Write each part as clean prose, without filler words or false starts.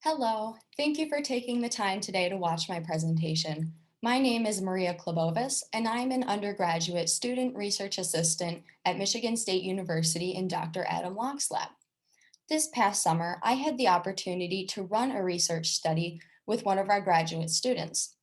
Hello, thank you for taking the time today to watch my presentation. My name is Maria Kloboves, and I'm an undergraduate student research assistant at Michigan State University in Dr. Adam Locke's lab. This past summer, I had the opportunity to run a research study with one of our graduate students.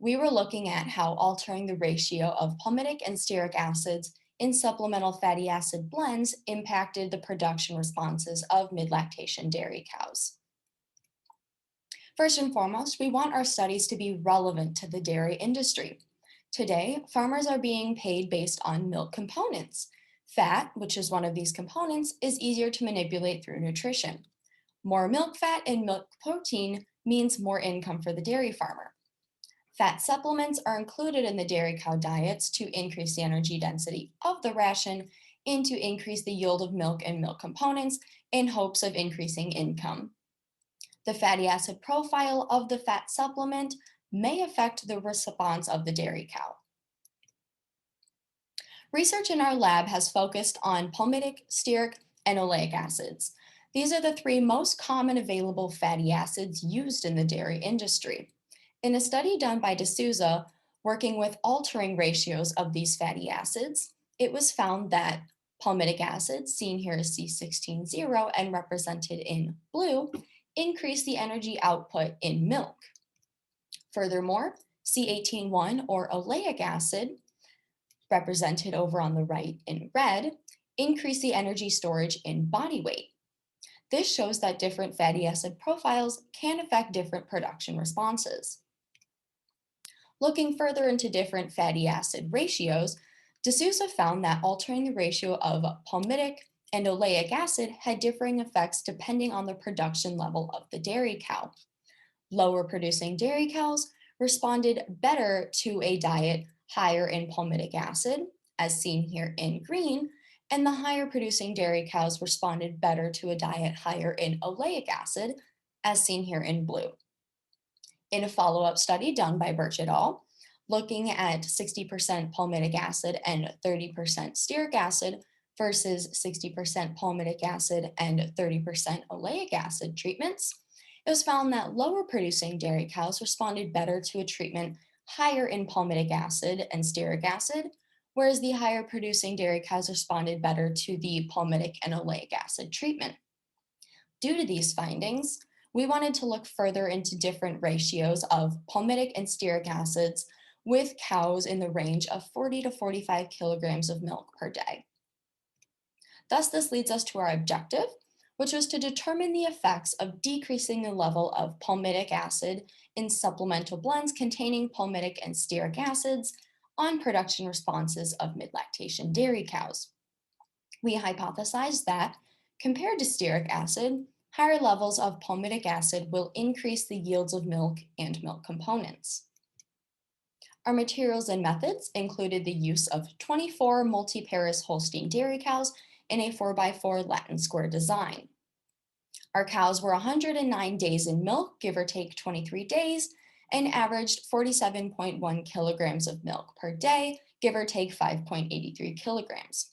We were looking at how altering the ratio of palmitic and stearic acids in supplemental fatty acid blends impacted the production responses of mid-lactation dairy cows. First and foremost, we want our studies to be relevant to the dairy industry. Today, farmers are being paid based on milk components. Fat, which is one of these components, is easier to manipulate through nutrition. More milk fat and milk protein means more income for the dairy farmer. Fat supplements are included in the dairy cow diets to increase the energy density of the ration and to increase the yield of milk and milk components in hopes of increasing income. The fatty acid profile of the fat supplement may affect the response of the dairy cow. Research in our lab has focused on palmitic, stearic, and oleic acids. These are the three most common available fatty acids used in the dairy industry. In a study done by D'Souza, working with altering ratios of these fatty acids, it was found that palmitic acid, seen here as C16-0 and represented in blue, increase the energy output in milk. Furthermore, C18-1 or oleic acid, represented over on the right in red, increase the energy storage in body weight. This shows that different fatty acid profiles can affect different production responses. Looking further into different fatty acid ratios, D'Souza found that altering the ratio of palmitic and oleic acid had differing effects depending on the production level of the dairy cow. Lower producing dairy cows responded better to a diet higher in palmitic acid, as seen here in green, and the higher producing dairy cows responded better to a diet higher in oleic acid, as seen here in blue. In a follow-up study done by Birch et al., looking at 60% palmitic acid and 30% stearic acid, versus 60% palmitic acid and 30% oleic acid treatments, it was found that lower producing dairy cows responded better to a treatment higher in palmitic acid and stearic acid, whereas the higher producing dairy cows responded better to the palmitic and oleic acid treatment. Due to these findings, we wanted to look further into different ratios of palmitic and stearic acids with cows in the range of 40 to 45 kilograms of milk per day. Thus, this leads us to our objective, which was to determine the effects of decreasing the level of palmitic acid in supplemental blends containing palmitic and stearic acids on production responses of mid-lactation dairy cows. We hypothesized that, compared to stearic acid, higher levels of palmitic acid will increase the yields of milk and milk components. Our materials and methods included the use of 24 multi-paris Holstein dairy cows in a 4x4 Latin square design. Our cows were 109 days in milk, give or take 23 days, and averaged 47.1 kilograms of milk per day, give or take 5.83 kilograms.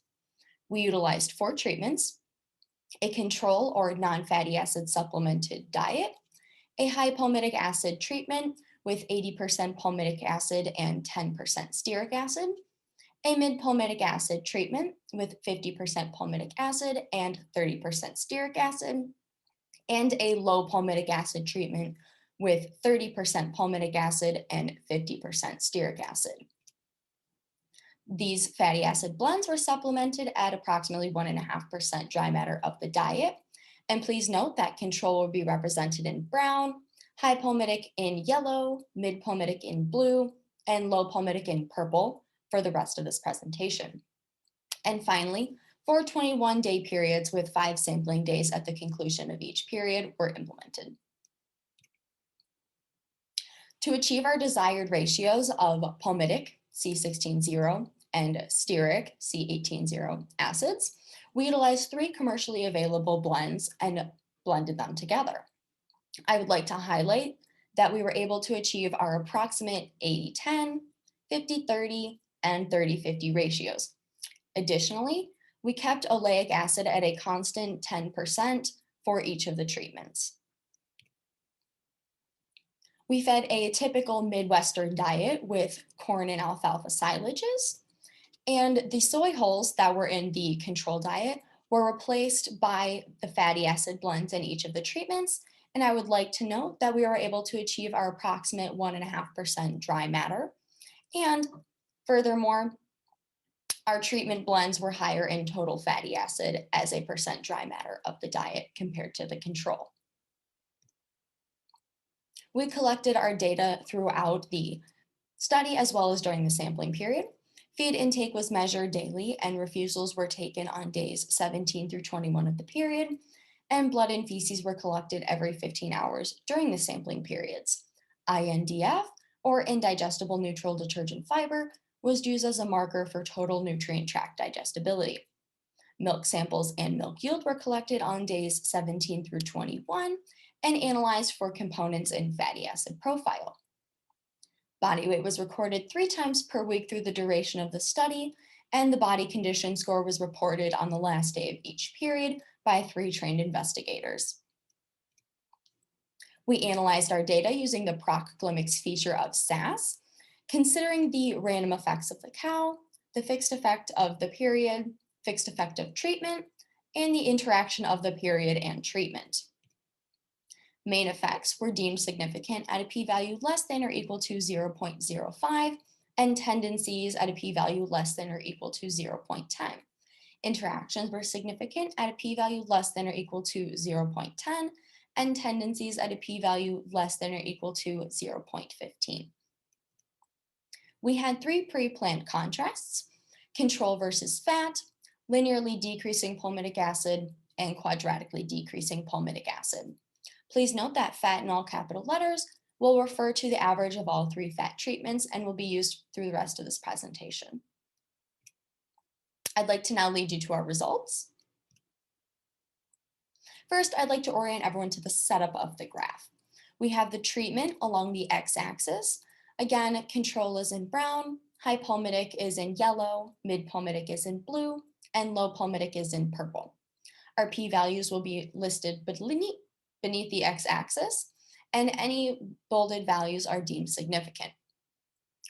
We utilized 4 treatments: a control or non-fatty acid supplemented diet, a high palmitic acid treatment with 80% palmitic acid and 10% stearic acid, a mid-palmitic acid treatment with 50% palmitic acid and 30% stearic acid, and a low palmitic acid treatment with 30% palmitic acid and 50% stearic acid. These fatty acid blends were supplemented at approximately 1.5% dry matter of the diet. And please note that control will be represented in brown, high palmitic in yellow, mid palmitic in blue, and low palmitic in purple for the rest of this presentation. And finally, 4 21-day periods with 5 sampling days at the conclusion of each period were implemented. To achieve our desired ratios of palmitic, C16-0, and stearic, C18-0 acids, we utilized 3 commercially available blends and blended them together. I would like to highlight that we were able to achieve our approximate 80-10, 50-30, and 30-50 ratios. Additionally, we kept oleic acid at a constant 10% for each of the treatments. We fed a typical Midwestern diet with corn and alfalfa silages, and the soy hulls that were in the control diet were replaced by the fatty acid blends in each of the treatments. And I would like to note that we were able to achieve our approximate 1.5% dry matter. And furthermore, our treatment blends were higher in total fatty acid as a percent dry matter of the diet compared to the control. We collected our data throughout the study as well as during the sampling period. Feed intake was measured daily and refusals were taken on days 17 through 21 of the period, and blood and feces were collected every 15 hours during the sampling periods. INDF, or indigestible neutral detergent fiber, was used as a marker for total nutrient tract digestibility. Milk samples and milk yield were collected on days 17 through 21 and analyzed for components in fatty acid profile. Body weight was recorded 3 times per week through the duration of the study, and the body condition score was reported on the last day of each period by 3 trained investigators. We analyzed our data using the procoglymics feature of SAS, considering the random effects of the cow, the fixed effect of the period, fixed effect of treatment, and the interaction of the period and treatment. Main effects were deemed significant at a p-value less than or equal to 0.05, and tendencies at a p-value less than or equal to 0.10. Interactions were significant at a p-value less than or equal to 0.10, and tendencies at a p-value less than or equal to 0.15. We had 3 pre-planned contrasts: control versus fat, linearly decreasing palmitic acid, and quadratically decreasing palmitic acid. Please note that fat in all capital letters will refer to the average of all 3 fat treatments and will be used through the rest of this presentation. I'd like to now lead you to our results. First, I'd like to orient everyone to the setup of the graph. We have the treatment along the x-axis. Again, control is in brown, high palmitic is in yellow, mid palmitic is in blue, and low palmitic is in purple. Our p-values will be listed beneath the x-axis, and any bolded values are deemed significant.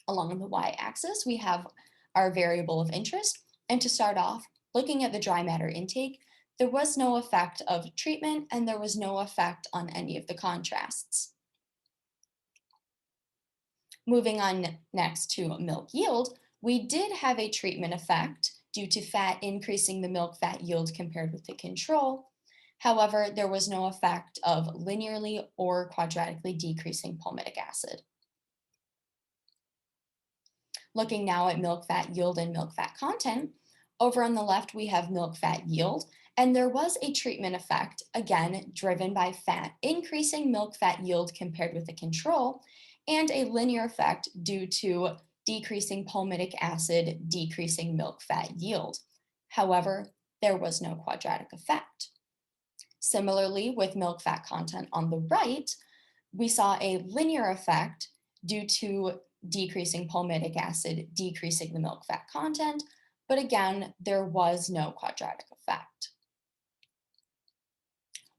Along the y-axis, we have our variable of interest, and to start off, looking at the dry matter intake, there was no effect of treatment and there was no effect on any of the contrasts. Moving on next to milk yield, we did have a treatment effect due to fat increasing the milk fat yield compared with the control. However, there was no effect of linearly or quadratically decreasing palmitic acid. Looking now at milk fat yield and milk fat content, over on the left we have milk fat yield, and there was a treatment effect, again driven by fat increasing milk fat yield compared with the control, and a linear effect due to decreasing palmitic acid, decreasing milk fat yield. However, there was no quadratic effect. Similarly, with milk fat content on the right, we saw a linear effect due to decreasing palmitic acid, decreasing the milk fat content, but again, there was no quadratic effect.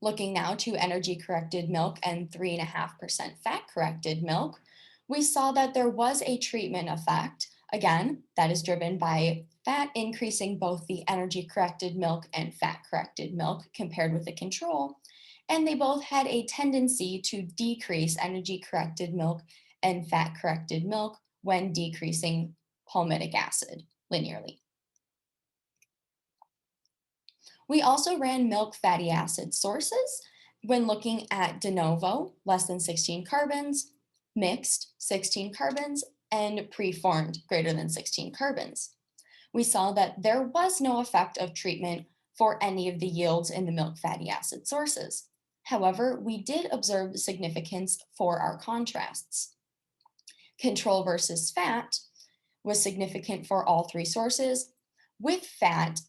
Looking now to energy-corrected milk and 3.5% fat-corrected milk, we saw that there was a treatment effect, again, that is driven by fat increasing both the energy-corrected milk and fat-corrected milk compared with the control, and they both had a tendency to decrease energy-corrected milk and fat-corrected milk when decreasing palmitic acid linearly. We also ran milk fatty acid sources when looking at de novo, less than 16 carbons, mixed, 16 carbons, and preformed, greater than 16 carbons. We saw that there was no effect of treatment for any of the yields in the milk fatty acid sources. However, we did observe significance for our contrasts. Control versus fat was significant for all 3 sources, with fat,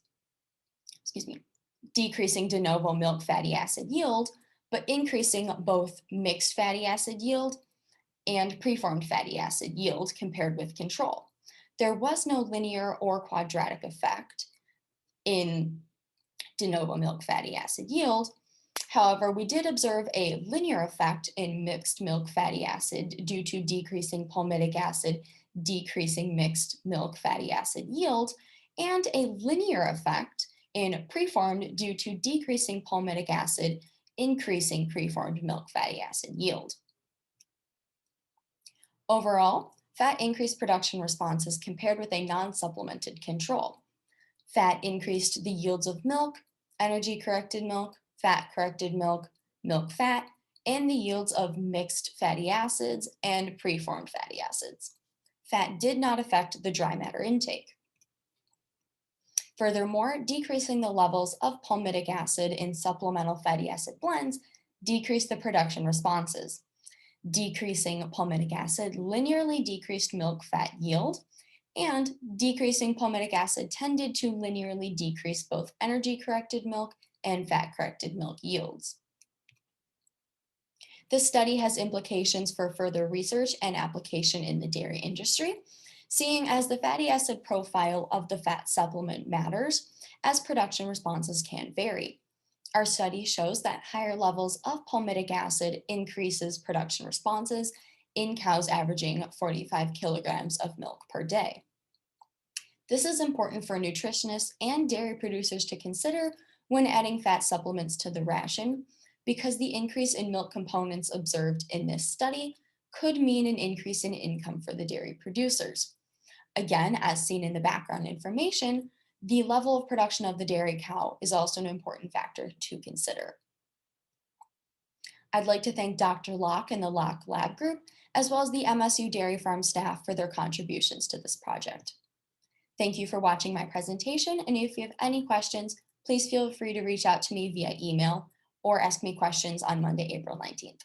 decreasing de novo milk fatty acid yield, but increasing both mixed fatty acid yield and preformed fatty acid yield compared with control. There was no linear or quadratic effect in de novo milk fatty acid yield, However, we did observe a linear effect in mixed milk fatty acid due to decreasing palmitic acid, decreasing mixed milk fatty acid yield, and a linear effect in preformed due to decreasing palmitic acid, increasing preformed milk fatty acid yield. Overall, fat increased production responses compared with a non-supplemented control. Fat increased the yields of milk, energy-corrected milk, fat-corrected milk, milk fat, and the yields of mixed fatty acids and preformed fatty acids. Fat did not affect the dry matter intake. Furthermore, decreasing the levels of palmitic acid in supplemental fatty acid blends decreased the production responses. Decreasing palmitic acid linearly decreased milk fat yield, and decreasing palmitic acid tended to linearly decrease both energy-corrected milk and fat-corrected milk yields. This study has implications for further research and application in the dairy industry, seeing as the fatty acid profile of the fat supplement matters, as production responses can vary. Our study shows that higher levels of palmitic acid increases production responses in cows averaging 45 kilograms of milk per day. This is important for nutritionists and dairy producers to consider when adding fat supplements to the ration, because the increase in milk components observed in this study could mean an increase in income for the dairy producers. Again, as seen in the background information, the level of production of the dairy cow is also an important factor to consider. I'd like to thank Dr. Locke and the Locke Lab Group, as well as the MSU Dairy Farm staff for their contributions to this project. Thank you for watching my presentation, and if you have any questions, please feel free to reach out to me via email or ask me questions on Monday, April 19th.